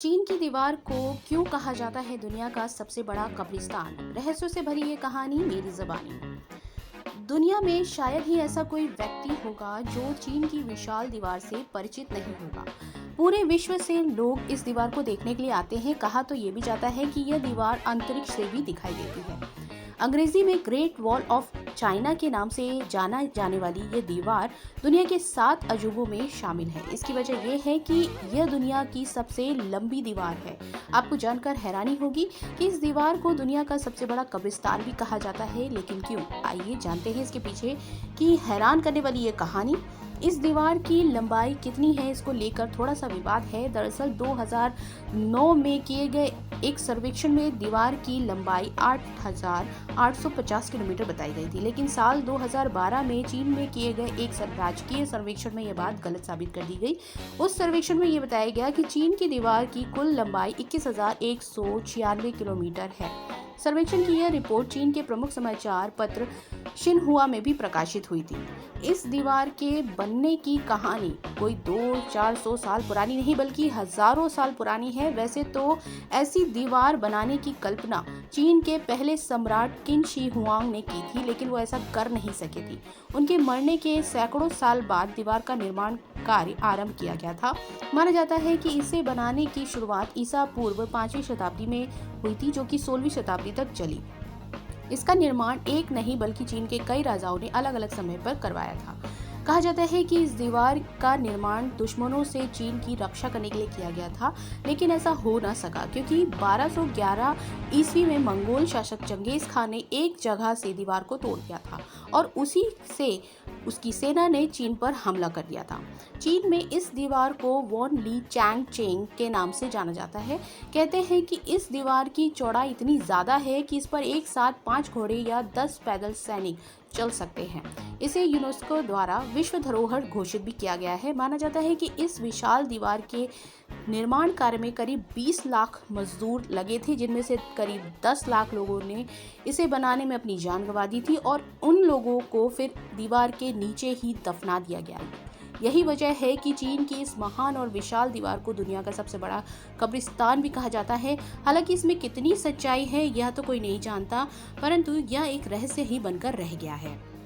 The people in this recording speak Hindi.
चीन की दीवार को क्यों कहा जाता है दुनिया का सबसे बड़ा कब्रिस्तान? रहस्यों से भरी ये कहानी मेरी ज़बानी। दुनिया में शायद ही ऐसा कोई व्यक्ति होगा जो चीन की विशाल दीवार से परिचित नहीं होगा। पूरे विश्व से लोग इस दीवार को देखने के लिए आते हैं। कहा तो ये भी जाता है कि यह दीवार अंतरिक्ष से भी दिखाई देती है। अंग्रेजी में ग्रेट वॉल ऑफ चाइना के नाम से जाना जाने वाली ये दीवार दुनिया के 7 अजूबों में शामिल है। इसकी वजह यह है कि यह दुनिया की सबसे लंबी दीवार है। आपको जानकर हैरानी होगी कि इस दीवार को दुनिया का सबसे बड़ा कब्रिस्तान भी कहा जाता है, लेकिन क्यों? आइए जानते हैं इसके पीछे की हैरान करने वाली ये कहानी। इस दीवार की लंबाई कितनी है, इसको लेकर थोड़ा सा विवाद है। दरअसल 2009 में किए गए एक सर्वेक्षण में दीवार की लंबाई 8,850 किलोमीटर बताई गई थी, लेकिन साल 2012 में चीन में किए गए एक राजकीय सर्वेक्षण में यह बात गलत साबित कर दी गई। उस सर्वेक्षण में यह बताया गया कि चीन की दीवार की कुल लंबाई 21,196 किलोमीटर है। सर्वेक्षण की यह रिपोर्ट चीन के प्रमुख समाचार पत्र शिनहुआ में भी प्रकाशित हुई थी। इस दीवार के बनने की कहानी कोई 200-400 साल पुरानी नहीं, बल्कि हजारों साल पुरानी है। वैसे तो ऐसी दीवार बनाने की कल्पना चीन के पहले सम्राट किन शी हुआंग ने की थी, लेकिन वो ऐसा कर नहीं सके थे। उनके मरने के सैकड़ों साल बाद दीवार का निर्माण कार्य आरंभ किया गया था। माना जाता है कि इसे बनाने की शुरुआत ईसा पूर्व 5वीं शताब्दी में हुई थी, जो कि 16वीं शताब्दी तक चली। इसका निर्माण एक नहीं बल्कि चीन के कई राजाओं ने अलग अलग समय पर करवाया था। कहा जाता है कि इस दीवार का निर्माण दुश्मनों से चीन की रक्षा करने के लिए किया गया था, लेकिन ऐसा हो न सका क्योंकि 1211 ईस्वी में मंगोल शासक चंगेज खान ने एक जगह से दीवार को तोड़ दिया था और उसी से उसकी सेना ने चीन पर हमला कर दिया था। चीन में इस दीवार को वॉन ली चैंग चेंग के नाम से जाना जाता है। कहते हैं कि इस दीवार की चौड़ाई इतनी ज्यादा है कि इस पर एक साथ 5 घोड़े या 10 पैदल सैनिक चल सकते हैं। इसे यूनेस्को द्वारा विश्व धरोहर घोषित भी किया गया है। माना जाता है कि इस विशाल दीवार के निर्माण कार्य में करीब 20 लाख मजदूर लगे थे, जिनमें से करीब 10 लाख लोगों ने इसे बनाने में अपनी जान गंवा दी थी और उन लोगों को फिर दीवार के नीचे ही दफना दिया गया। यही वजह है कि चीन की इस महान और विशाल दीवार को दुनिया का सबसे बड़ा कब्रिस्तान भी कहा जाता है। हालांकि इसमें कितनी सच्चाई है यह तो कोई नहीं जानता, परंतु यह एक रहस्य ही बनकर रह गया है।